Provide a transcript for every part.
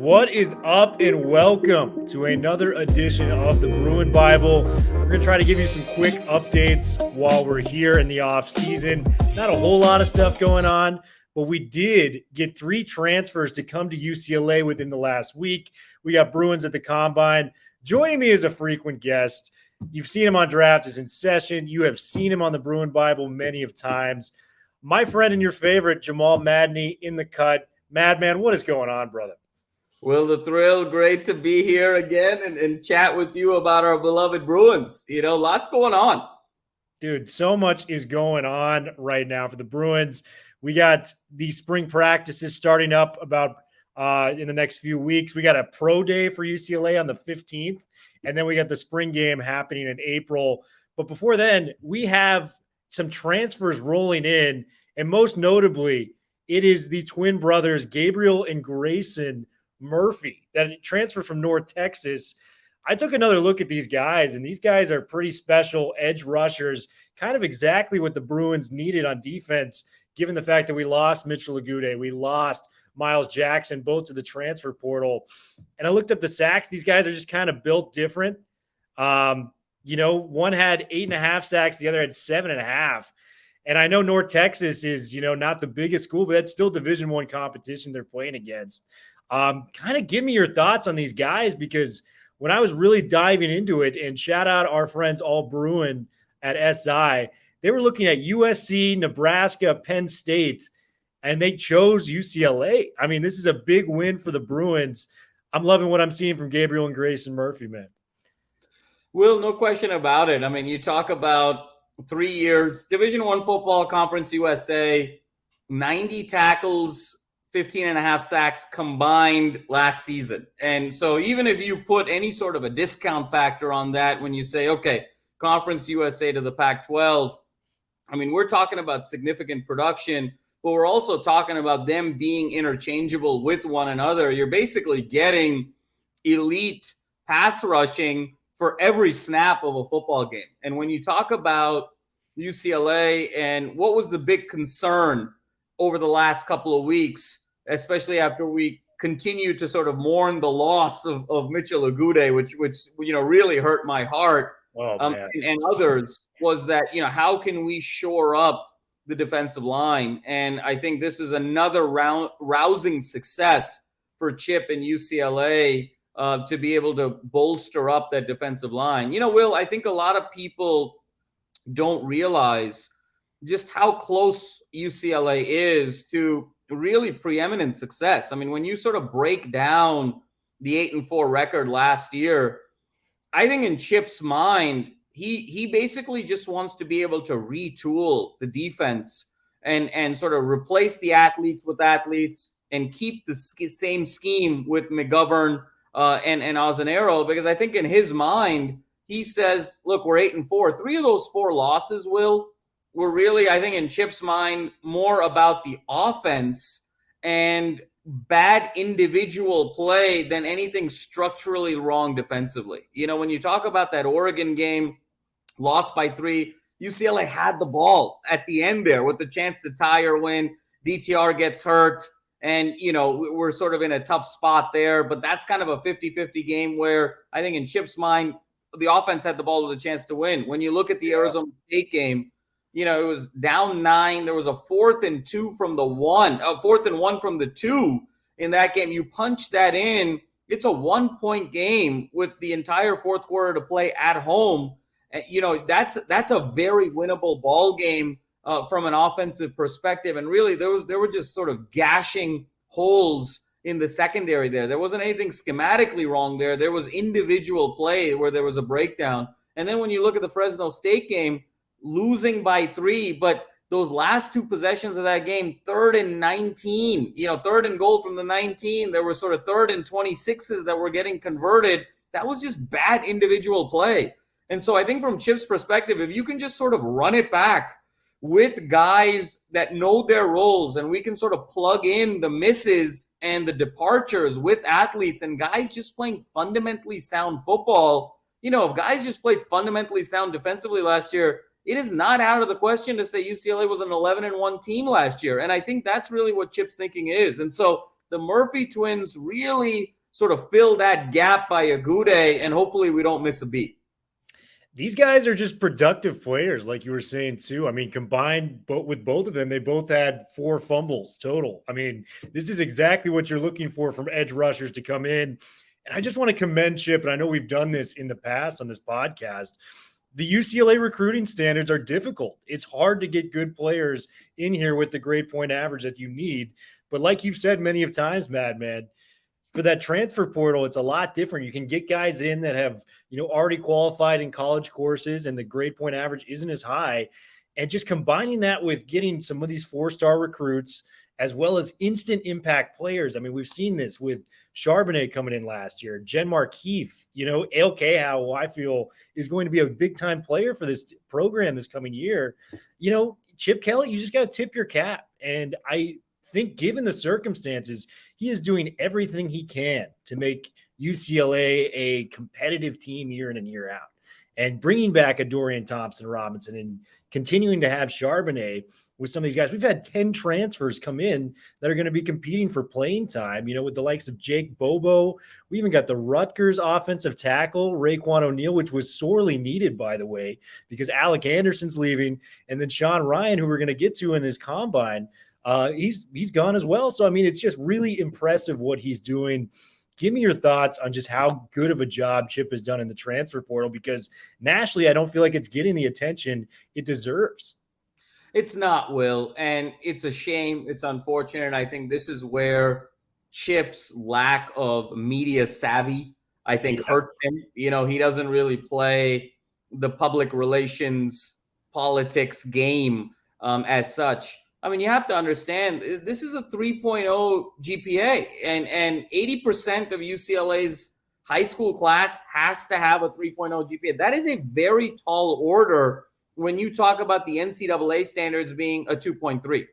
What is up, and welcome to another edition of the Bruin Bible. We're going to try to give you some quick updates while we're here in the off season. Not a whole lot of stuff going on, but we did get 3 transfers to come to UCLA within the last week. We got Bruins at the Combine. Joining me as a frequent guest, you've seen him on Draft is in Session. You have seen him on the Bruin Bible many of times. My friend and your favorite, Jamal Madni, in the cut. Madman, what is going on, brother? Will, the thrill, great to be here again and chat with you about our beloved Bruins. You know, lots going on. Dude, so much is going on right now for the Bruins. We got these spring practices starting up about in the next few weeks. We got a pro day for UCLA on the 15th, and then we got the spring game happening in April. But before then, we have some transfers rolling in, and most notably, it is the twin brothers, Gabriel and Grayson Murphy, that transferred from North Texas. I took another look at these guys, and these guys are pretty special edge rushers, kind of exactly what the Bruins needed on defense, given the fact that we lost Mitchell Agude, we lost Miles Jackson, both to the transfer portal. And I looked up the sacks. These guys are just kind of built different. One had 8.5 sacks, the other had 7.5. And I know North Texas is, not the biggest school, but that's still Division I competition they're playing against. Kind of give me your thoughts on these guys, because when I was really diving into it, and shout out our friends All Bruin at SI, they were looking at USC, Nebraska, Penn State, and they chose UCLA. I mean, this is a big win for the Bruins. I'm loving what I'm seeing from Gabriel and Grayson Murphy, man. Will, no question about it. I mean, you talk about 3 years, Division I football, Conference USA, 90 tackles, 15.5 sacks combined last season. And so even if you put any sort of a discount factor on that, when you say, okay, Conference USA to the Pac-12, I mean, we're talking about significant production, but we're also talking about them being interchangeable with one another. You're basically getting elite pass rushing for every snap of a football game. And when you talk about UCLA and what was the big concern over the last couple of weeks, especially after we continue to sort of mourn the loss of Mitchell Agude, which really hurt my heart, and others, was that, how can we shore up the defensive line? And I think this is another rousing success for Chip and UCLA to be able to bolster up that defensive line. Will, I think a lot of people don't realize just how close UCLA is to really preeminent success. I mean, when you sort of break down the 8-4 record last year, I think in Chip's mind, he basically just wants to be able to retool the defense and sort of replace the athletes with athletes and keep the same scheme with McGovern and Ozanero, because I think in his mind, he says, look, we're 8-4. 3 of those 4 losses, Will, were really, I think in Chip's mind, more about the offense and bad individual play than anything structurally wrong defensively. When you talk about that Oregon game, lost by 3, UCLA had the ball at the end there with the chance to tie or win. DTR gets hurt, and, we're sort of in a tough spot there. But that's kind of a 50-50 game where I think in Chip's mind, the offense had the ball with a chance to win. When you look at the Arizona State game, it was down 9. There was a 4th and 2 from the 1, a 4th and 1 from the 2 in that game. You punch that in. It's a 1-point game with the entire fourth quarter to play at home. That's a very winnable ball game from an offensive perspective. And really, there were just sort of gashing holes in the secondary there. There wasn't anything schematically wrong there. There was individual play where there was a breakdown. And then when you look at the Fresno State game, losing by 3, but those last 2 possessions of that game, 3rd and 19, 3rd and goal from the 19, there were sort of 3rd and 26s that were getting converted. That was just bad individual play. And so I think from Chip's perspective, if you can just sort of run it back with guys that know their roles, and we can sort of plug in the misses and the departures with athletes and guys just playing fundamentally sound football. If guys just played fundamentally sound defensively last year, it is not out of the question to say UCLA was an 11-1 team last year. And I think that's really what Chip's thinking is. And so the Murphy twins really sort of fill that gap by Agude, and hopefully we don't miss a beat. These guys are just productive players, like you were saying, too. I mean, combined with both of them, they both had 4 fumbles total. I mean, this is exactly what you're looking for from edge rushers to come in. And I just want to commend Chip, and I know we've done this in the past on this podcast. The UCLA recruiting standards are difficult. It's hard to get good players in here with the grade point average that you need. But like you've said many of times, Madman, for that transfer portal, it's a lot different. You can get guys in that have, already qualified in college courses and the grade point average isn't as high. And just combining that with getting some of these 4-star recruits as well as instant impact players. I mean, we've seen this with Charbonnet coming in last year, Jenmar Keith, Ale Cahow, who I feel is going to be a big time player for this program this coming year. Chip Kelly, you just got to tip your cap. And I think given the circumstances, he is doing everything he can to make UCLA a competitive team year in and year out. And bringing back a Dorian Thompson-Robinson and continuing to have Charbonnet with some of these guys. We've had 10 transfers come in that are going to be competing for playing time, with the likes of Jake Bobo. We even got the Rutgers offensive tackle, Raekwon O'Neal, which was sorely needed, by the way, because Alec Anderson's leaving. And then Sean Ryan, who we're going to get to in his combine, he's gone as well. So, I mean, it's just really impressive what he's doing. Give me your thoughts on just how good of a job Chip has done in the transfer portal, because nationally, I don't feel like it's getting the attention it deserves. It's not, Will, and it's a shame. It's unfortunate. I think this is where Chip's lack of media savvy, I think, hurts him. He doesn't really play the public relations politics game as such. I mean, you have to understand, this is a 3.0 GPA, and 80% of UCLA's high school class has to have a 3.0 GPA. That is a very tall order when you talk about the NCAA standards being a 2.3.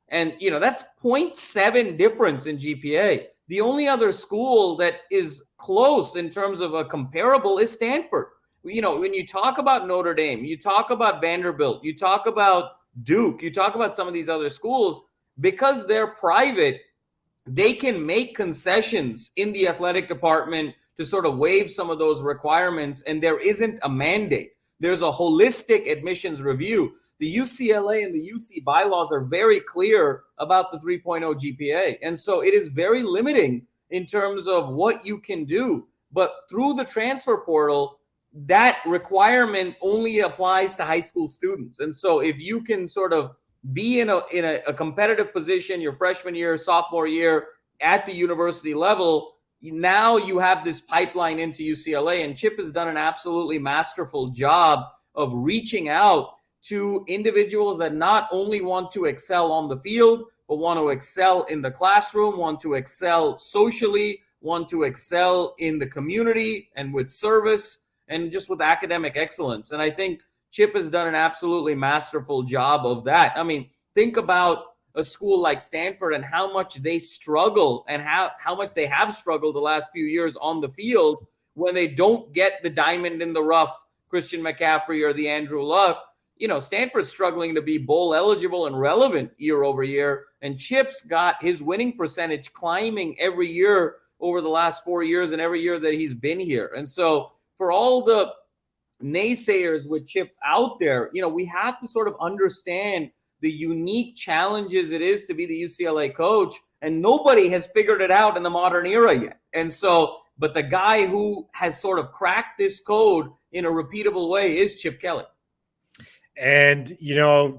And, that's 0.7 difference in GPA. The only other school that is close in terms of a comparable is Stanford. When you talk about Notre Dame, you talk about Vanderbilt, you talk about Duke, you talk about some of these other schools, because they're private, they can make concessions in the athletic department to sort of waive some of those requirements, and there isn't a mandate. There's a holistic admissions review. The UCLA and the UC bylaws are very clear about the 3.0 GPA. And so it is very limiting in terms of what you can do. But through the transfer portal, that requirement only applies to high school students. And so if you can sort of be in a competitive position your freshman year, sophomore year at the university level, now you have this pipeline into UCLA, and Chip has done an absolutely masterful job of reaching out to individuals that not only want to excel on the field, but want to excel in the classroom, want to excel socially, want to excel in the community and with service and just with academic excellence. And I think Chip has done an absolutely masterful job of that. I mean, think about a school like Stanford and how much they struggle and how much they have struggled the last few years on the field when they don't get the diamond in the rough Christian McCaffrey or the Andrew Luck. Stanford's struggling to be bowl eligible and relevant year over year. And Chip's got his winning percentage climbing every year over the last 4 years and every year that he's been here. And so for all the naysayers with Chip out there, we have to sort of understand the unique challenges it is to be the UCLA coach, and nobody has figured it out in the modern era yet. And so, but the guy who has sort of cracked this code in a repeatable way is Chip Kelly. And,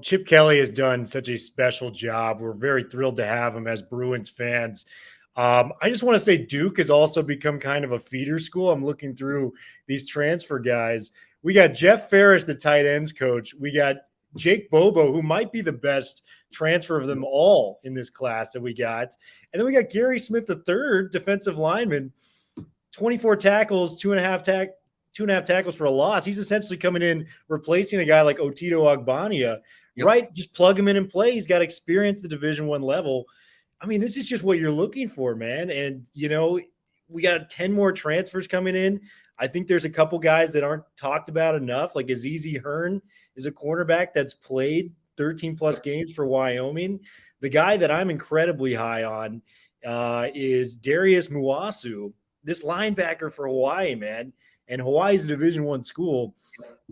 Chip Kelly has done such a special job. We're very thrilled to have him as Bruins fans. I just want to say Duke has also become kind of a feeder school. I'm looking through these transfer guys. We got Jeff Ferris, the tight ends coach. We got Jake Bobo, who might be the best transfer of them all in this class that we got. And then we got Gary Smith III, defensive lineman, 24 tackles, two and a half tackles for a loss. He's essentially coming in, replacing a guy like Otito Ogbania, right? Just plug him in and play. He's got experience at the Division I level. I mean, this is just what you're looking for, man. And, we got 10 more transfers coming in. I think there's a couple guys that aren't talked about enough. Like Azizi Hearn is a cornerback that's played 13 plus games for Wyoming. The guy that I'm incredibly high on is Darius Muasu, this linebacker for Hawaii, man. And Hawaii's a Division I school.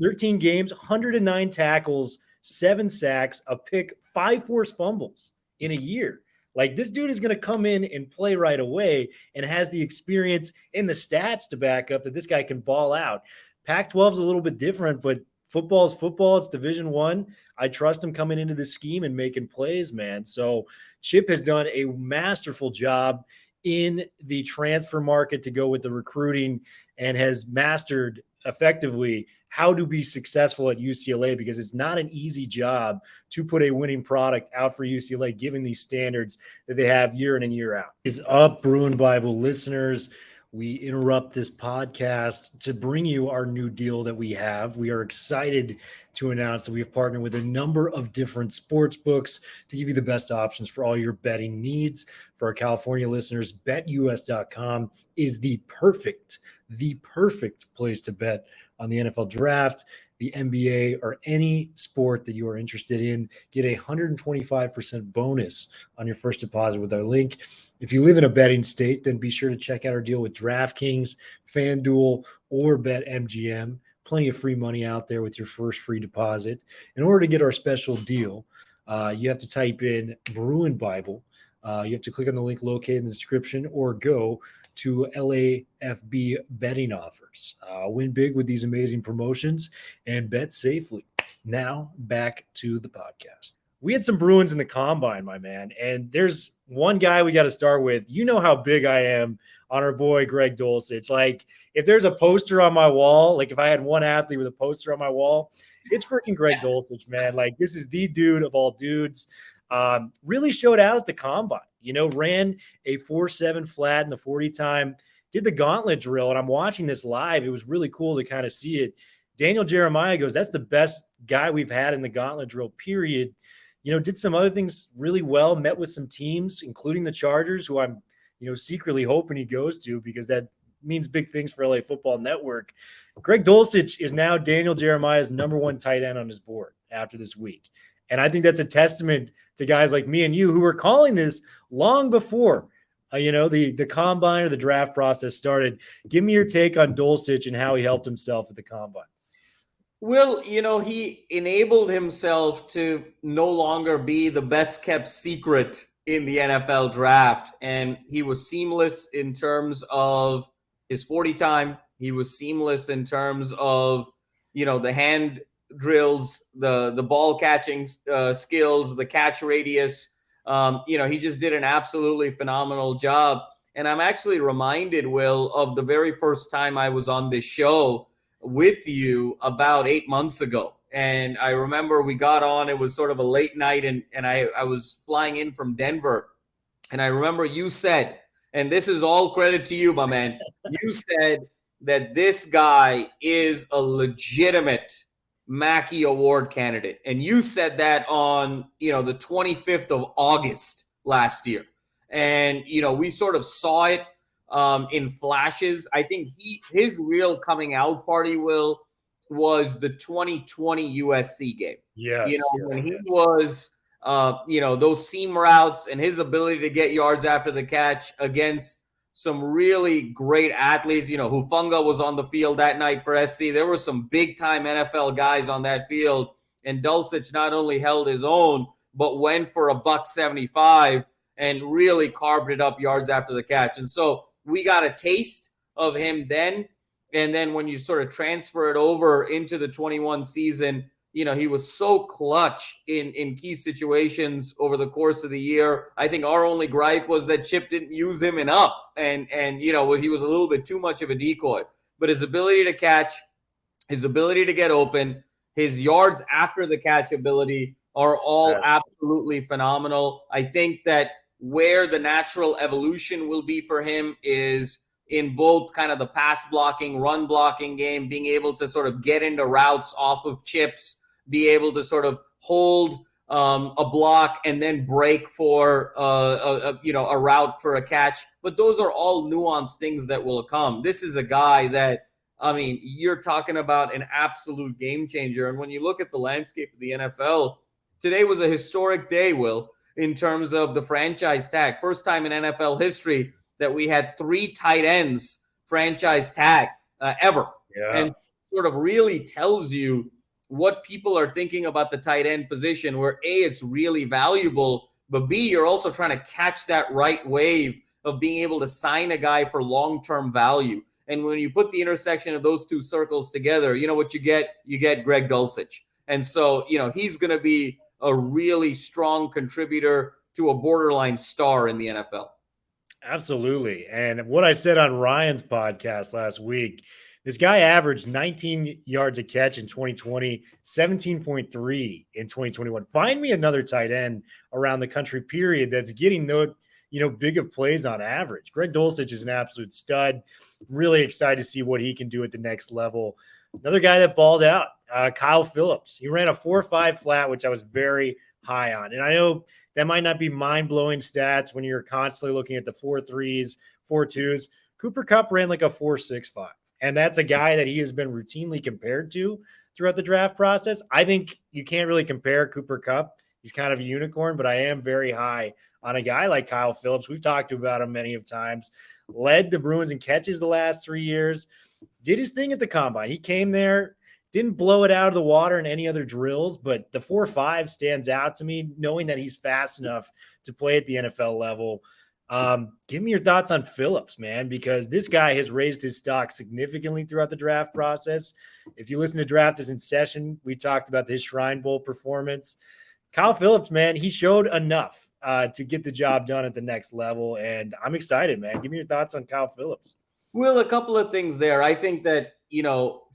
13 games, 109 tackles, 7 sacks, a pick, 5 forced fumbles in a year. Like, this dude is going to come in and play right away and has the experience and the stats to back up that this guy can ball out. Pac-12 is a little bit different, but football is football. It's Division I trust him coming into the scheme and making plays, man. So Chip has done a masterful job in the transfer market to go with the recruiting and has mastered effectively how to be successful at UCLA, because it's not an easy job to put a winning product out for UCLA, given these standards that they have year in and year out. Is up, Bruin Bible listeners. We interrupt this podcast to bring you our new deal that we have. We are excited to announce that we have partnered with a number of different sports books to give you the best options for all your betting needs. For our California listeners, betus.com is the perfect place to bet on the NFL draft, the NBA, or any sport that you are interested in. Get a 125% bonus on your first deposit with our link. If you live in a betting state, then be sure to check out our deal with DraftKings, FanDuel, or BetMGM. Plenty of free money out there with your first free deposit. In order to get our special deal, you have to type in Bruin Bible. You have to click on the link located in the description or go to LAFB betting offers. Win big with these amazing promotions and bet safely. Now back to the podcast. We had some Bruins in the combine, my man, and there's one guy we got to start with. You know how big I am on our boy Greg Dulcich. Like, if there's a poster on my wall, like if I had one athlete with a poster on my wall, it's freaking Greg Dulcich, man. Like, this is the dude of all dudes. Really showed out at the combine. You know, ran a 4.7 flat in the 40 time, did the gauntlet drill, and I'm watching this live. It was really cool to kind of see it. Daniel Jeremiah goes, that's the best guy we've had in the gauntlet drill, period. You know, did some other things really well, met with some teams, including the Chargers, who I'm, secretly hoping he goes to, because that means big things for LA Football Network. Greg Dulcich is now Daniel Jeremiah's number 1 tight end on his board after this week. And I think that's a testament to guys like me and you who were calling this long before, the combine or the draft process started. Give me your take on Dulcich and how he helped himself at the combine. Well, he enabled himself to no longer be the best kept secret in the NFL draft. And he was seamless in terms of his 40 time. He was seamless in terms of, the hand drills, the ball catching skills, the catch radius. He just did an absolutely phenomenal job. And I'm actually reminded, Will, of the very first time I was on this show with you about 8 months ago. And I remember we got on, it was sort of a late night, and I was flying in from Denver. And I remember you said, and this is all credit to you, my man, you said that this guy is a legitimate Mackey Award candidate. And you said that on, the 25th of August last year. And, we sort of saw it in flashes. I think his real coming out party, Will, was the 2020 USC game. Yes. When he was, those seam routes and his ability to get yards after the catch against some really great athletes. Hufunga was on the field that night for SC. There were some big-time NFL guys on that field, and Dulcich not only held his own, but went for $175 and really carved it up yards after the catch. And so we got a taste of him then, and then when you sort of transfer it over into the 21 season, he was so clutch in key situations over the course of the year. I think our only gripe was that Chip didn't use him enough, and he was a little bit too much of a decoy. But his ability to catch, his ability to get open, his yards after the catch ability are all absolutely phenomenal. I think that where the natural evolution will be for him is in both kind of the pass blocking, run blocking game, being able to sort of get into routes off of chips, be able to sort of hold a block and then break for a route for a catch. But those are all nuanced things that will come. This is a guy that I mean, you're talking about an absolute game changer. And when you look at the landscape of the NFL, today was a historic day, Will, in terms of the franchise tag. First time in NFL history that we had 3 tight ends franchise tag ever. Yeah. And sort of really tells you what people are thinking about the tight end position, where A, it's really valuable, but B, you're also trying to catch that right wave of being able to sign a guy for long-term value. And when you put the intersection of those two circles together, you know what you get? You get Greg Dulcich. And so, he's going to be a really strong contributor to a borderline star in the NFL. Absolutely. And what I said on Ryan's podcast last week, this guy averaged 19 yards a catch in 2020, 17.3 in 2021. Find me another tight end around the country, period, that's getting big of plays on average. Greg Dulcich is an absolute stud. Really excited to see what he can do at the next level. Another guy that balled out, Kyle Phillips. He ran a 4.5 flat, which I was very high on. And I know that might not be mind-blowing stats when you're constantly looking at the 4.3s, 4.2s. Cooper Kupp ran like a 4.65. And that's a guy that he has been routinely compared to throughout the draft process. I think you can't really compare Cooper Kupp. He's kind of a unicorn, but I am very high on a guy like Kyle Phillips. We've talked about him many of times. Led the Bruins in catches the last 3 years. Did his thing at the combine. He came there, didn't blow it out of the water in any other drills, but the 4.5 stands out to me, knowing that he's fast enough to play at the NFL level. Give me your thoughts on Phillips, man, because this guy has raised his stock significantly throughout the draft process. If you listen to Draft is in Session, we talked about his Shrine Bowl performance. Kyle Phillips, man, he showed enough to get the job done at the next level, and I'm excited, man. Give me your thoughts on Kyle Phillips. Well, a couple of things there. I think that,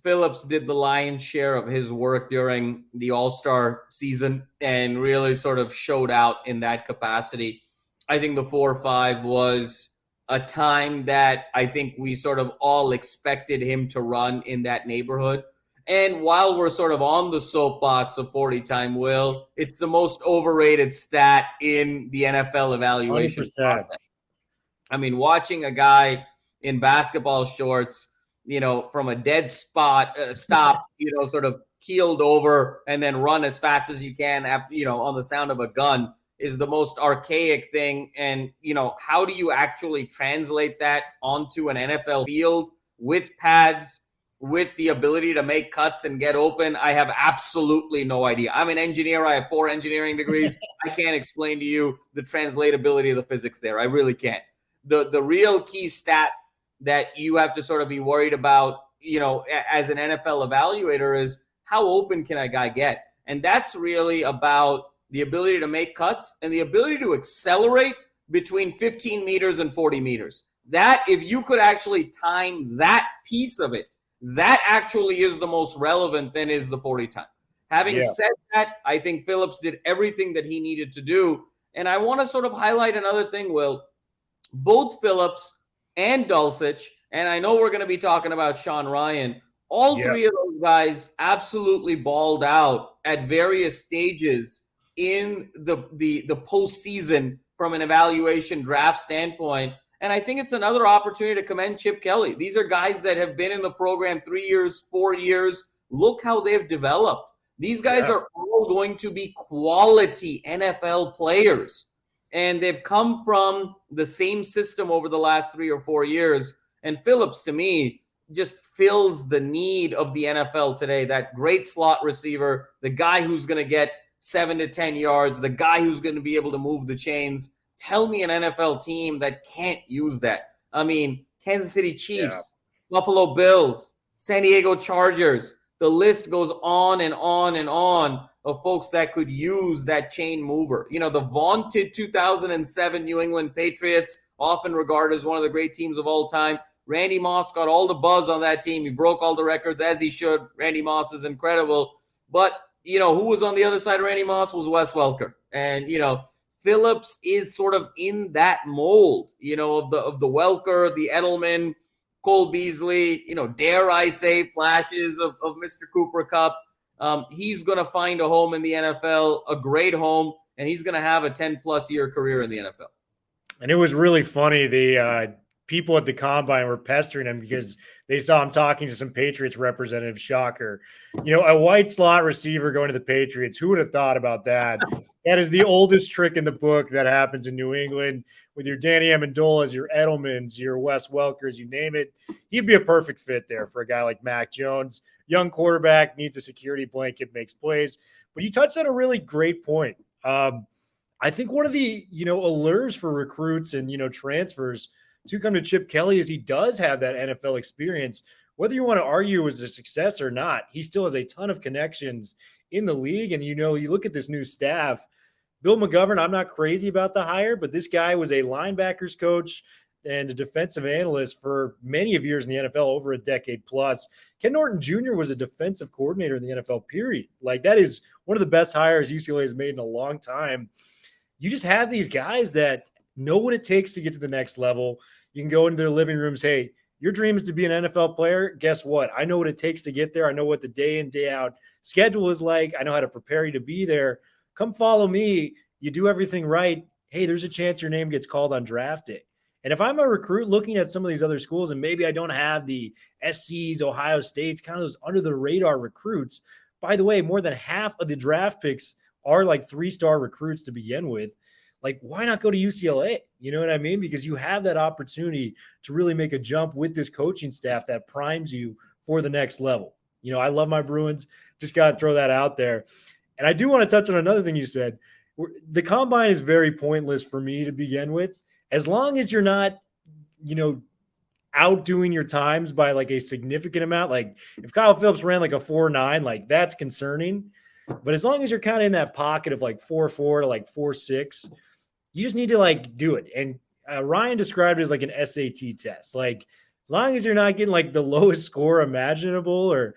Phillips did the lion's share of his work during the All-Star season and really sort of showed out in that capacity. I think the 4.5 was a time that I think we sort of all expected him to run in that neighborhood. And while we're sort of on the soapbox of 40 time, Will, it's the most overrated stat in the NFL evaluation 100%. process. I mean, watching a guy in basketball shorts, from a dead stop, sort of keeled over and then run as fast as you can after, on the sound of a gun is the most archaic thing. And, how do you actually translate that onto an NFL field with pads, with the ability to make cuts and get open? I have absolutely no idea. I'm an engineer. I have 4 engineering degrees. I can't explain to you the translatability of the physics there. I really can't. The real key stat that you have to sort of be worried about, as an NFL evaluator is how open can a guy get? And that's really about the ability to make cuts and the ability to accelerate between 15 meters and 40 meters. That, if you could actually time that piece of it, that actually is the most relevant than is the 40 time. Having said that, I think Phillips did everything that he needed to do. And I want to sort of highlight another thing, Will. Both Phillips and Dulcich, and I know we're going to be talking about Sean Ryan, all 3 of those guys absolutely balled out at various stages in the postseason from an evaluation draft standpoint. And I think it's another opportunity to commend Chip Kelly. These are guys that have been in the program 3 years, 4 years. Look how they've developed. These guys are all going to be quality NFL players. And they've come from the same system over the last 3 or 4 years. And Phillips, to me, just fills the need of the NFL today. That great slot receiver, the guy who's going to get 7 to 10 yards, the guy who's going to be able to move the chains. Tell me an NFL team that can't use that. I mean, Kansas City Chiefs, Buffalo Bills, San Diego Chargers. The list goes on and on and on of folks that could use that chain mover. The vaunted 2007 New England Patriots, often regarded as one of the great teams of all time. Randy Moss got all the buzz on that team. He broke all the records, as he should. Randy Moss is incredible. But, who was on the other side of Randy Moss was Wes Welker. And, Phillips is sort of in that mold, of the Welker, the Edelman, Cole Beasley, dare I say flashes of Mr. Cooper Kupp. He's going to find a home in the NFL, a great home, and he's going to have a 10-plus year career in the NFL. And it was really funny. The people at the combine were pestering him because they saw him talking to some Patriots representative. Shocker. A white slot receiver going to the Patriots. Who would have thought about that? That is the oldest trick in the book that happens in New England with your Danny Amendolas, your Edelmans, your Wes Welkers, you name it. He'd be a perfect fit there for a guy like Mac Jones. Young quarterback, needs a security blanket, makes plays. But you touched on a really great point. I think one of the, allures for recruits and, transfers to come to Chip Kelly is he does have that NFL experience. Whether you want to argue it was a success or not, he still has a ton of connections in the league. And, you look at this new staff, Bill McGovern, I'm not crazy about the hire, but this guy was a linebackers coach and a defensive analyst for many of years in the NFL, over a decade plus. Ken Norton Jr. was a defensive coordinator in the NFL, period. Like, that is one of the best hires UCLA has made in a long time. You just have these guys that know what it takes to get to the next level. You can go into their living rooms. Hey, your dream is to be an NFL player. Guess what? I know what it takes to get there. I know what the day in, day out schedule is like. I know how to prepare you to be there. Come follow me. You do everything right. Hey, there's a chance your name gets called on draft day. And if I'm a recruit looking at some of these other schools, and maybe I don't have the SCs, Ohio States, kind of those under the radar recruits. By the way, more than half of the draft picks are like 3-star recruits to begin with. Like, why not go to UCLA? You know what I mean? Because you have that opportunity to really make a jump with this coaching staff that primes you for the next level. I love my Bruins. Just got to throw that out there. And I do want to touch on another thing you said. The combine is very pointless for me to begin with. As long as you're not, outdoing your times by like a significant amount. Like if Kyle Phillips ran like a 4.9, like that's concerning. But as long as you're kind of in that pocket of like 4.4 to like 4.6, you just need to like do it. And Ryan described it as like an SAT test. Like as long as you're not getting like the lowest score imaginable or,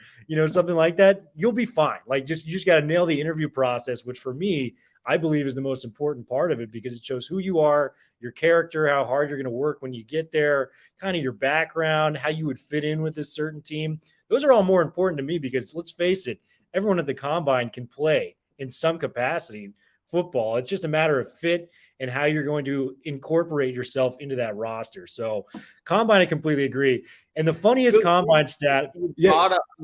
something like that, you'll be fine. Like you just got to nail the interview process, which for me, I believe is the most important part of it because it shows who you are, your character, how hard you're going to work when you get there, kind of your background, how you would fit in with this certain team. Those are all more important to me because let's face it, everyone at the combine can play in some capacity football. It's just a matter of fit and how you're going to incorporate yourself into that roster. So combine, I completely agree. And the funniest combine stat. You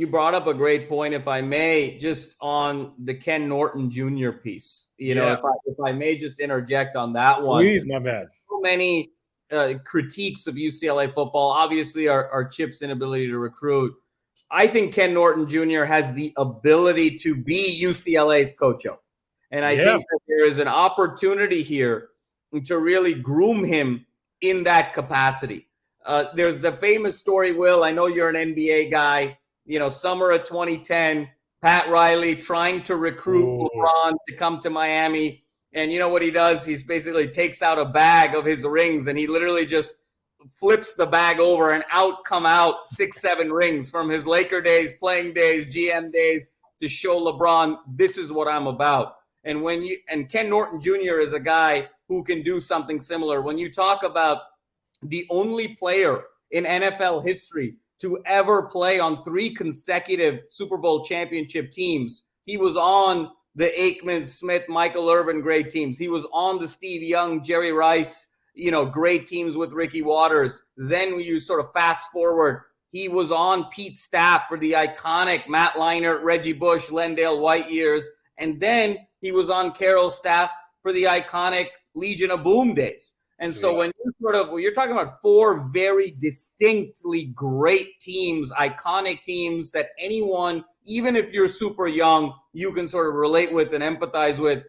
brought up a great point, if I may, just on the Ken Norton Jr. piece. If I may just interject on that one. Please, my man. So many critiques of UCLA football, obviously our Chip's inability to recruit. I think Ken Norton Jr. has the ability to be UCLA's coach. And I think that there is an opportunity here to really groom him in that capacity. There's the famous story, Will. I know you're an NBA guy. Summer of 2010, Pat Riley trying to recruit LeBron to come to Miami. And you know what he does? He's basically takes out a bag of his rings and he literally just flips the bag over and come out 6-7 rings from his Laker days, playing days, GM days to show LeBron, this is what I'm about. And Ken Norton Jr. is a guy who can do something similar. When you talk about the only player in NFL history to ever play on 3 consecutive Super Bowl championship teams, he was on the Aikman, Smith, Michael Irvin great teams. He was on the Steve Young, Jerry Rice, great teams with Ricky Waters. Then you sort of fast forward, he was on Pete's staff for the iconic Matt Leinart, Reggie Bush, Lendale White years. And then he was on Carroll's staff for the iconic Legion of Boom days. And so when you're talking about 4 very distinctly great teams, iconic teams that anyone, even if you're super young, you can sort of relate with and empathize with.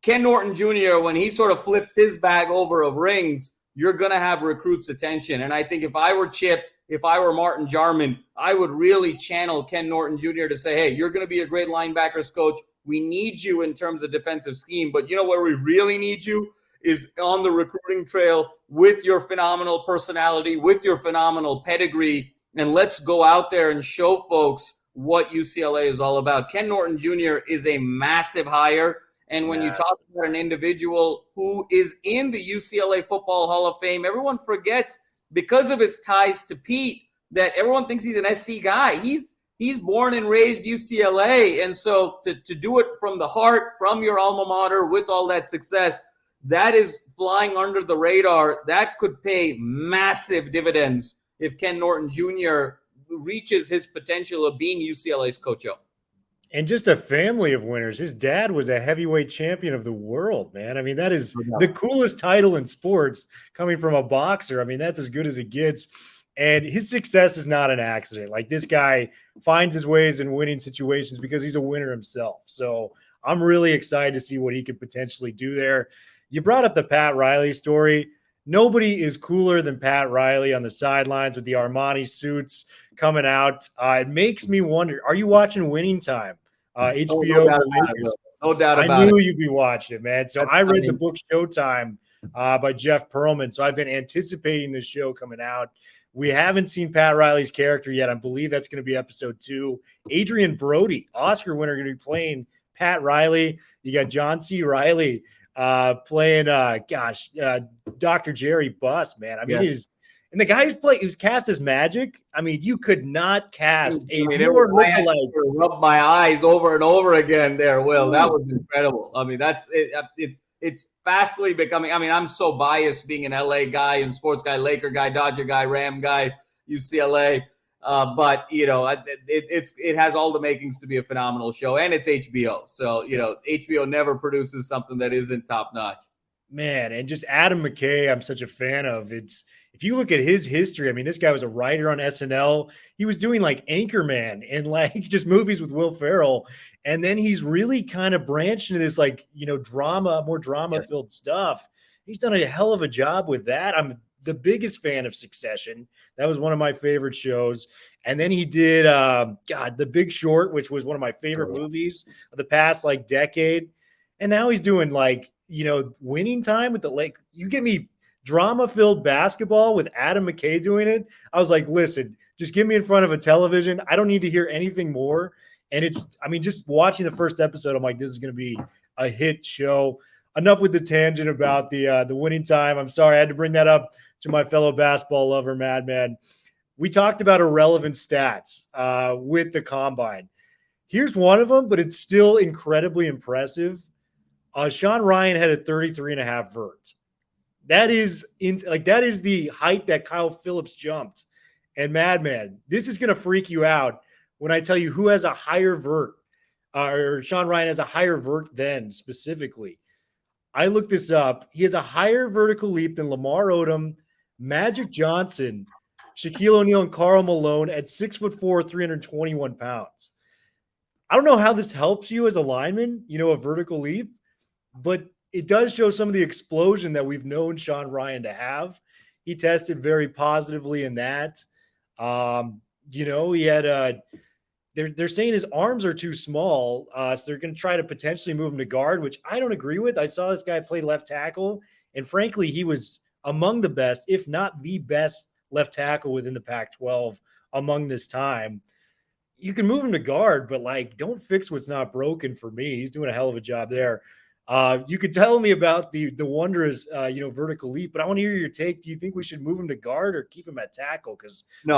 Ken Norton Jr., when he sort of flips his bag over of rings, you're going to have recruits' attention. And I think if I were Chip, if I were Martin Jarman, I would really channel Ken Norton Jr. to say, hey, you're going to be a great linebackers coach. We need you in terms of defensive scheme. But you know where we really need you is on the recruiting trail with your phenomenal personality, with your phenomenal pedigree. And let's go out there and show folks what UCLA is all about. Ken Norton Jr. is a massive hire. And when you talk about an individual who is in the UCLA Football Hall of Fame, everyone forgets because of his ties to Pete that everyone thinks he's an SC guy. He's born and raised UCLA. And so to do it from the heart, from your alma mater with all that success, that is flying under the radar. That could pay massive dividends if Ken Norton Jr. reaches his potential of being UCLA's coach. And just a family of winners. His dad was a heavyweight champion of the world, man. I mean, that is the coolest title in sports coming from a boxer. I mean, that's as good as it gets. And his success is not an accident. Like, this guy finds his ways in winning situations because he's a winner himself. So I'm really excited to see what he could potentially do there. You brought up the Pat Riley story. Nobody is cooler than Pat Riley on the sidelines with the Armani suits coming out. It makes me wonder, are you watching Winning Time? HBO. No doubt about it. I knew you'd be watching it, man. So I read the book Showtime by Jeff Pearlman. So I've been anticipating this show coming out. We haven't seen Pat Riley's character yet. I believe that's going to be episode 2. Adrian Brody, Oscar winner, going to be playing Pat Riley. You got John C. Reilly playing Dr. Jerry Buss, man. I mean, and the guy who's cast as Magic, I mean, you could not cast a more lookalike. Rub my eyes over and over again there, Will. That was incredible. I mean, that's it. It's fastly becoming. I mean, I'm so biased being an LA guy and sports guy, Laker guy, Dodger guy, Ram guy, UCLA. But it has all the makings to be a phenomenal show, and it's HBO. So HBO never produces something that isn't top notch. Man, and just Adam McKay, I'm such a fan of. If you look at his history, I mean, this guy was a writer on SNL. He was doing like Anchorman and like just movies with Will Ferrell. And then he's really kind of branched into this more drama-filled stuff. He's done a hell of a job with that. I'm the biggest fan of Succession. That was one of my favorite shows. And then he did, The Big Short, which was one of my favorite movies of the past decade. And now he's doing Winning Time with the Lake. You get me drama-filled basketball with Adam McKay doing it. I was like, listen, just get me in front of a television. I don't need to hear anything more. And just watching the first episode, I'm like, this is going to be a hit show. Enough with the tangent about the Winning Time. I'm sorry, I had to bring that up to my fellow basketball lover, Madman. We talked about irrelevant stats with the Combine. Here's one of them, but it's still incredibly impressive. Sean Ryan had a 33.5 vert. That is the height that Kyle Phillips jumped. And Madman, this is going to freak you out when I tell you who has a higher vert, or Sean Ryan has a higher vert than specifically. I looked this up. He has a higher vertical leap than Lamar Odom, Magic Johnson, Shaquille O'Neal, and Karl Malone at 6'4", 321 pounds. I don't know how this helps you as a lineman, a vertical leap, but it does show some of the explosion that we've known Sean Ryan to have. He tested very positively in that. He had they're saying his arms are too small, so they're going to try to potentially move him to guard, which I don't agree with. I saw this guy play left tackle, and frankly, he was among the best, if not the best, left tackle within the Pac-12 among this time. You can move him to guard, but don't fix what's not broken for me. He's doing a hell of a job there. You could tell me about the wondrous, vertical leap, but I want to hear your take. Do you think we should move him to guard or keep him at tackle? Because no,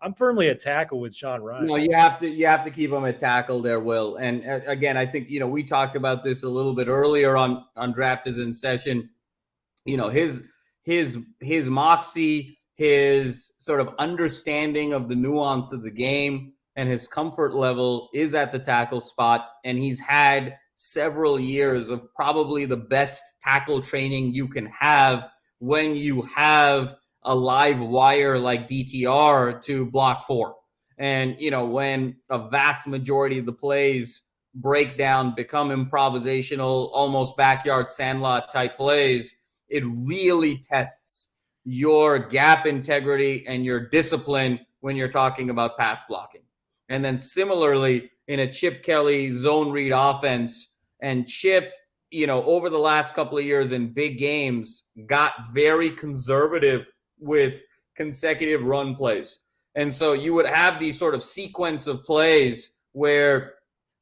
I'm firmly at tackle with Sean Ryan. No, you have to keep him at tackle there, Will. And again, I think we talked about this a little bit earlier on Draft is in Session. His moxie, his sort of understanding of the nuance of the game, and his comfort level is at the tackle spot, and he's had several years of probably the best tackle training you can have when you have a live wire like DTR to block for. And, when a vast majority of the plays break down, become improvisational, almost backyard sandlot type plays, it really tests your gap integrity and your discipline when you're talking about pass blocking. And then similarly, in a Chip Kelly zone read offense, and Chip, over the last couple of years in big games, got very conservative with consecutive run plays. And so you would have these sort of sequence of plays where,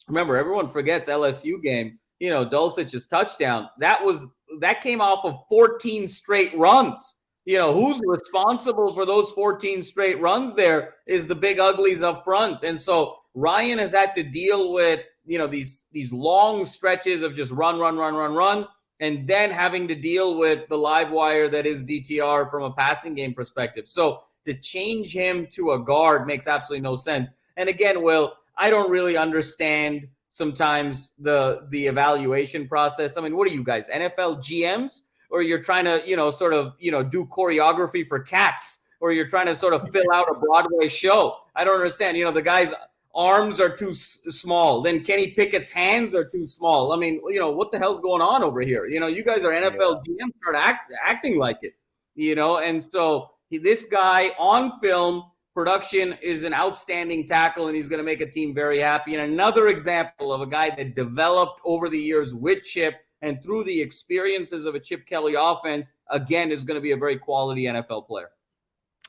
remember, everyone forgets LSU game, Dulcich's touchdown. That came off of 14 straight runs. Who's responsible for those 14 straight runs there is the big uglies up front. And so Ryan has had to deal with, these long stretches of just run. and then having to deal with the live wire that is DTR from a passing game perspective. So to change him to a guard makes absolutely no sense. And again, Will, I don't really understand sometimes the evaluation process. I mean, what are you guys, NFL GMs? Or you're trying to, do choreography for cats, or you're trying to sort of fill out a Broadway show. I don't understand. The guy's arms are too small. Then Kenny Pickett's hands are too small. I mean, what the hell's going on over here? You guys are NFL GMs, start acting like it, and so this guy on film, production is an outstanding tackle, and he's going to make a team very happy. And another example of a guy that developed over the years with Chip and through the experiences of a Chip Kelly offense, again, is going to be a very quality NFL player.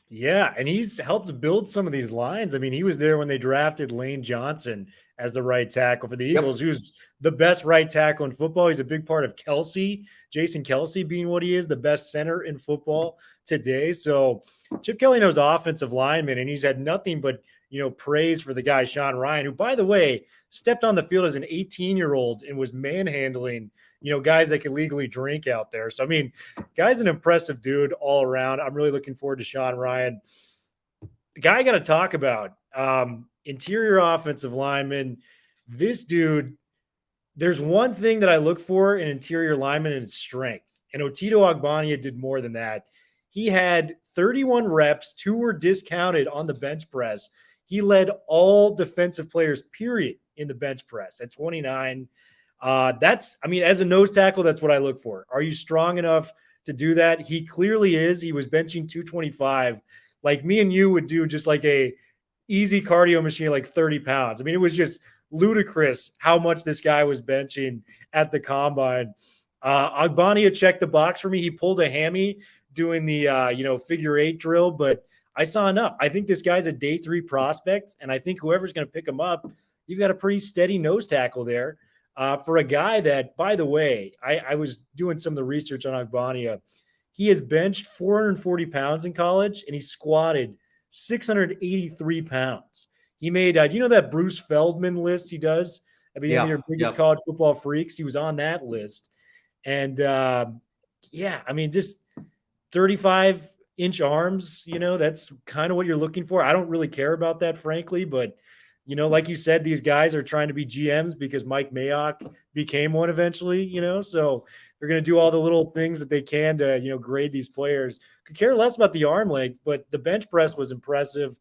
Yeah, and he's helped build some of these lines. I mean, he was there when they drafted Lane Johnson as the right tackle for the Eagles, who's the best right tackle in football. He's a big part of Jason Kelce being what he is, the best center in football today. So Chip Kelly knows offensive linemen, and he's had nothing but praise for the guy, Sean Ryan, who, by the way, stepped on the field as an 18-year-old and was manhandling, guys that could legally drink out there. So, I mean, guy's an impressive dude all around. I'm really looking forward to Sean Ryan. The guy I got to talk about, interior offensive lineman. This dude, there's one thing that I look for in interior lineman, and it's strength. And Otito Ogbonnia did more than that. He had 31 reps, 2 were discounted on the bench press. He led all defensive players, period, in the bench press at 29. As a nose tackle, that's what I look for. Are you strong enough to do that? He clearly is. He was benching 225. Like me and you would do just like a easy cardio machine, like 30 pounds. I mean, it was just ludicrous how much this guy was benching at the combine. Ogbonnia checked the box for me. He pulled a hammy doing the, figure 8 drill, but I saw enough. I think this guy's a day 3 prospect, and I think whoever's going to pick him up, you've got a pretty steady nose tackle there for a guy that, by the way, I was doing some of the research on Ogbonnia. He has benched 440 pounds in college, and he squatted 683 pounds. He made, that Bruce Feldman list he does at the end of your biggest college football freaks? He was on that list. And, just 35-inch arms, that's kind of what you're looking for. I don't really care about that, frankly, but, like you said, these guys are trying to be GMs because Mike Mayock became one eventually, so they're going to do all the little things that they can to, grade these players. Could care less about the arm length, but the bench press was impressive.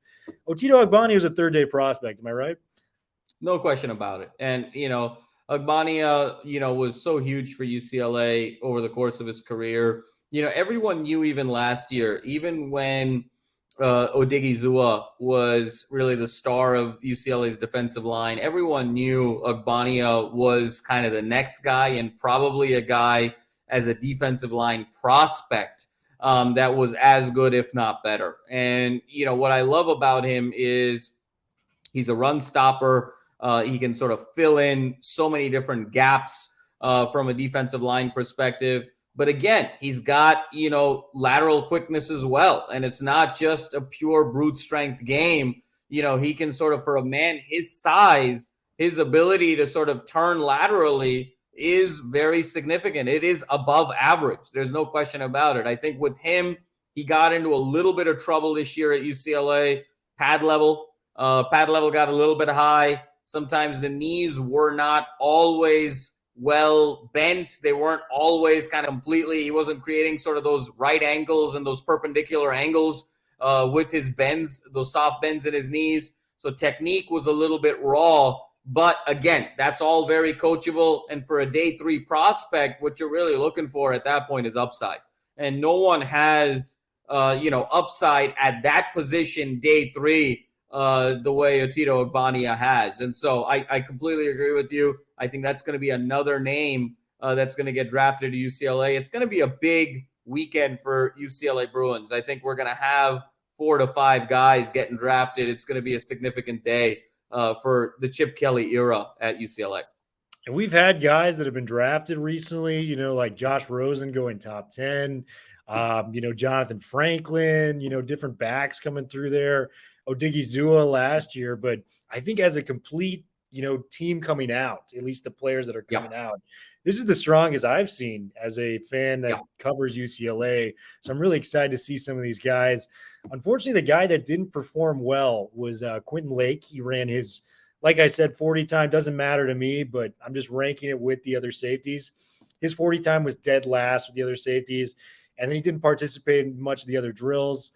Otito Ogbonnia was a third-day prospect. Am I right? No question about it. And, Ogbonnia, was so huge for UCLA over the course of his career. Everyone knew even last year, even when Odigizua was really the star of UCLA's defensive line, everyone knew Ogbonnia was kind of the next guy and probably a guy as a defensive line prospect that was as good, if not better. And, what I love about him is he's a run stopper. He can sort of fill in so many different gaps from a defensive line perspective. But again, he's got, lateral quickness as well. And it's not just a pure brute strength game. He can sort of, for a man his size, his ability to sort of turn laterally is very significant. It is above average. There's no question about it. I think with him, he got into a little bit of trouble this year at UCLA. Pad level got a little bit high. Sometimes the knees were not always well bent. They weren't always kind of completely, he wasn't creating sort of those right angles and those perpendicular angles with his bends, those soft bends in his knees. So technique was a little bit raw. But again, that's all very coachable. And for a day 3 prospect, what you're really looking for at that point is upside. And no one has, upside at that position day 3 the way Otito Ogbonnia has. And so I completely agree with you. I think that's going to be another name that's going to get drafted to UCLA. It's going to be a big weekend for UCLA Bruins. I think we're going to have 4 to 5 guys getting drafted. It's going to be a significant day for the Chip Kelly era at UCLA. And we've had guys that have been drafted recently, like Josh Rosen going top 10, Jonathan Franklin, different backs coming through there. Odigizua last year, but I think as a complete, team coming out, at least the players that are Yeah. coming out. This is the strongest I've seen as a fan that covers UCLA. So I'm really excited to see some of these guys. Unfortunately, the guy that didn't perform well was Quentin Lake. He ran his, like I said, 40 time. Doesn't matter to me, but I'm just ranking it with the other safeties. His 40 time was dead last with the other safeties. And then he didn't participate in much of the other drills.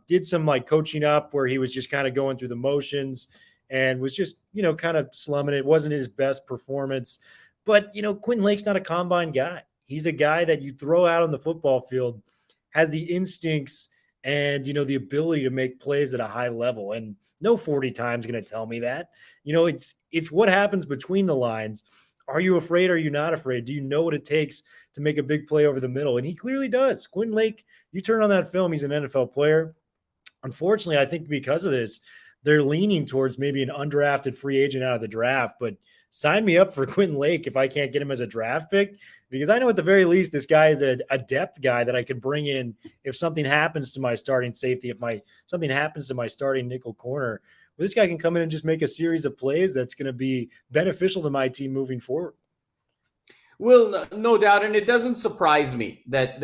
Did some like coaching up where he was just kind of going through the motions and was just, kind of slumming. It wasn't his best performance. But, Quentin Lake's not a combine guy. He's a guy that you throw out on the football field, has the instincts and, the ability to make plays at a high level. And no 40 times going to tell me that. It's what happens between the lines. Are you afraid? Are you not afraid? Do you know what it takes to make a big play over the middle? And he clearly does. Quentin Lake, you turn on that film, he's an NFL player. Unfortunately, I think because of this, they're leaning towards maybe an undrafted free agent out of the draft. But sign me up for Quentin Lake if I can't get him as a draft pick, because I know at the very least this guy is a depth guy that I could bring in if something happens to my starting safety, if something happens to my starting nickel corner. Well, this guy can come in and just make a series of plays that's going to be beneficial to my team moving forward. Well, no doubt, and it doesn't surprise me that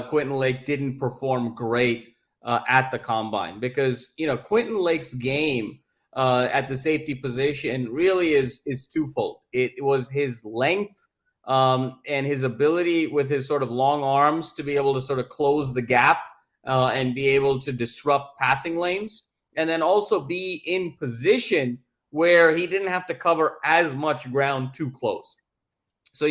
Quentin Lake didn't perform great at the combine, because Quentin Lake's game at the safety position really is twofold. It was his length and his ability with his sort of long arms to be able to sort of close the gap and be able to disrupt passing lanes, and then also be in position where he didn't have to cover as much ground too close. So,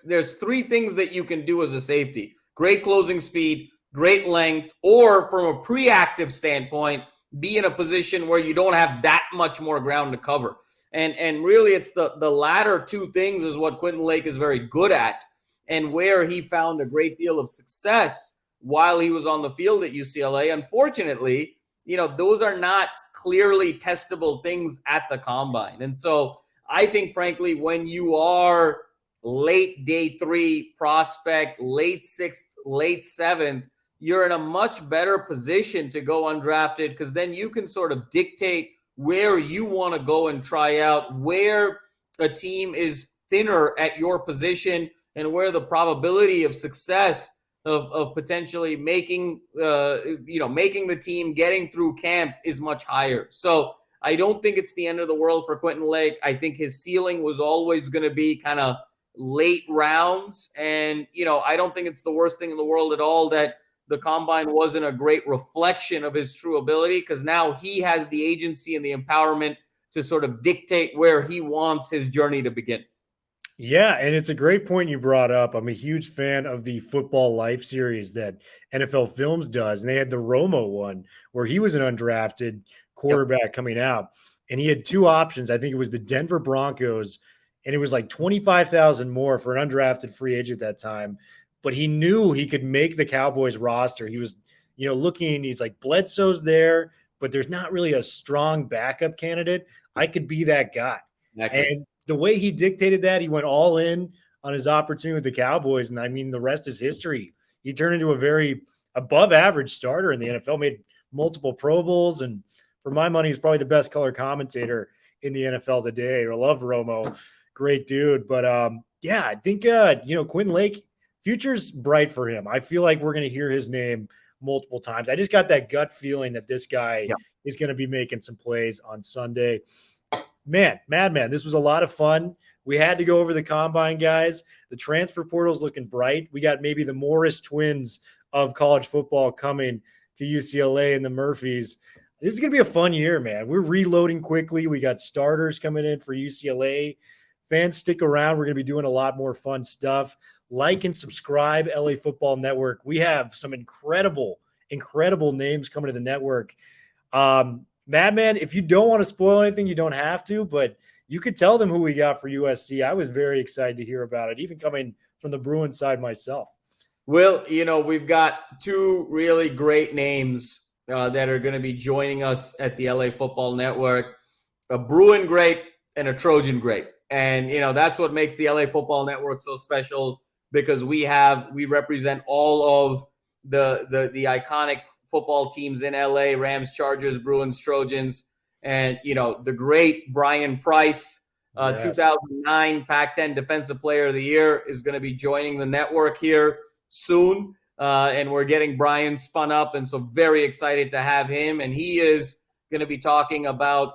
there's three things that you can do as a safety: great closing speed, great length, or from a pre-active standpoint, be in a position where you don't have that much more ground to cover. And really it's the latter two things is what Quentin Lake is very good at, and where he found a great deal of success while he was on the field at UCLA. Unfortunately, those are not clearly testable things at the combine. And so I think, frankly, when you are late day 3 prospect, late 6th, late 7th, you're in a much better position to go undrafted, because then you can sort of dictate where you want to go and try out, where a team is thinner at your position, and where the probability of success of potentially making the team, getting through camp is much higher. So I don't think it's the end of the world for Quentin Lake. I think his ceiling was always going to be kind of late rounds. And, I don't think it's the worst thing in the world at all that the combine wasn't a great reflection of his true ability, because now he has the agency and the empowerment to sort of dictate where he wants his journey to begin. Yeah, and it's a great point you brought up. I'm a huge fan of the Football Life series that NFL Films does, and they had the Romo one where he was an undrafted quarterback coming out, and he had two options. I think it was the Denver Broncos, and it was like $25,000 more for an undrafted free agent at that time, but he knew he could make the Cowboys roster. He was, looking, he's like, Bledsoe's there, but there's not really a strong backup candidate. I could be that guy. Exactly. And the way he dictated that, he went all in on his opportunity with the Cowboys. And I mean, the rest is history. He turned into a very above average starter in the NFL, made multiple Pro Bowls. And for my money, he's probably the best color commentator in the NFL today. I love Romo. Great dude. But I think, Quentin Lake, future's bright for him. I feel like we're going to hear his name multiple times. I just got that gut feeling that this guy is going to be making some plays on Sunday. Man, Madman, this was a lot of fun. We had to go over the combine, guys. The transfer portal is looking bright. We got maybe the Morris twins of college football coming to UCLA and the Murphys. This is going to be a fun year, man. We're reloading quickly. We got starters coming in for UCLA. Fans, stick around. We're going to be doing a lot more fun stuff. Like and subscribe, LA Football Network. We have some incredible names coming to the network. Madman, if you don't want to spoil anything, you don't have to, but you could tell them who we got for USC. I was very excited to hear about it, even coming from the Bruins side myself. Well, we've got two really great names that are going to be joining us at the LA Football Network, a Bruin great and a Trojan great. And, that's what makes the LA Football Network so special, because we represent all of the iconic football teams in LA: Rams, Chargers, Bruins, Trojans. And, the great Brian Price, Yes. 2009 Pac-10 Defensive Player of the Year, is going to be joining the network here soon. And we're getting Brian spun up. And so very excited to have him. And he is going to be talking about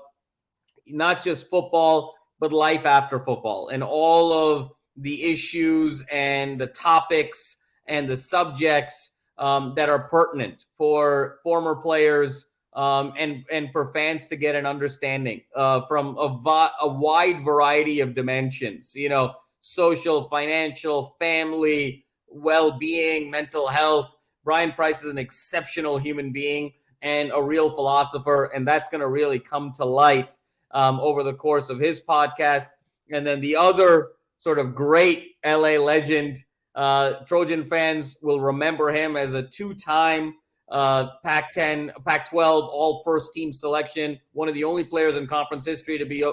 not just football, but life after football and all of the issues and the topics and the subjects that are pertinent for former players and for fans to get an understanding from a wide variety of dimensions, social, financial, family, well-being, mental health. Brian Price is an exceptional human being and a real philosopher, and that's going to really come to light over the course of his podcast. And then the other sort of great LA legend, Trojan fans will remember him as a two-time Pac-10, Pac-12 all first team selection. One of the only players in conference history to be,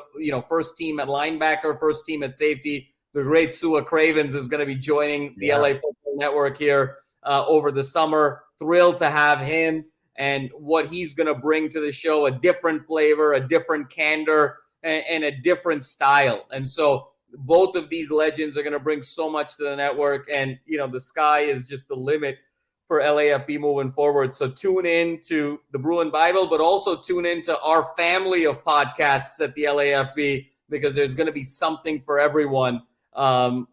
first team at linebacker, first team at safety. The great Sua Cravens is going to be joining the LA Football Network here over the summer. Thrilled to have him and what he's going to bring to the show, a different flavor, a different candor, and a different style. And so both of these legends are going to bring so much to the network. And, the sky is just the limit for LAFB moving forward. So tune in to the Bruin Bible, but also tune into our family of podcasts at the LAFB, because there's going to be something for everyone, in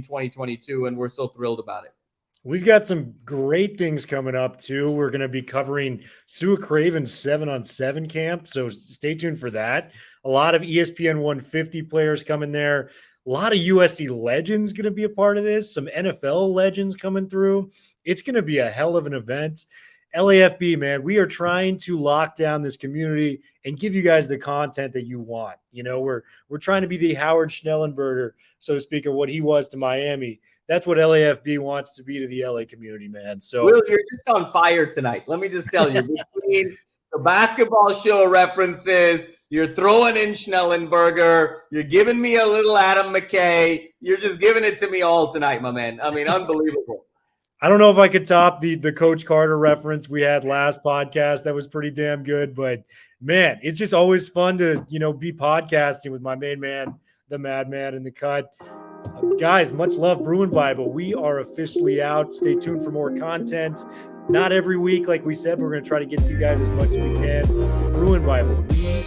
2022. And we're so thrilled about it. We've got some great things coming up too. We're going to be covering Sua Craven's 7-on-7 camp, so stay tuned for that. A lot of ESPN 150 players coming there. A lot of USC legends going to be a part of this. Some NFL legends coming through. It's going to be a hell of an event. LAFB, man, we are trying to lock down this community and give you guys the content that you want. We're trying to be the Howard Schnellenberger, so to speak, of what he was to Miami. That's what LAFB wants to be to the LA community, man. So, Will, you're just on fire tonight. Let me just tell you, between the basketball show references, you're throwing in Schnellenberger, you're giving me a little Adam McKay. You're just giving it to me all tonight, my man. I mean, unbelievable. I don't know if I could top the Coach Carter reference we had last podcast. That was pretty damn good. But, man, it's just always fun to, be podcasting with my main man, the Madman in the cut. Guys, much love, Bruin Bible. We are officially out. Stay tuned for more content. Not every week, like we said, we're going to try to get to you guys as much as we can. Bruin Bible, we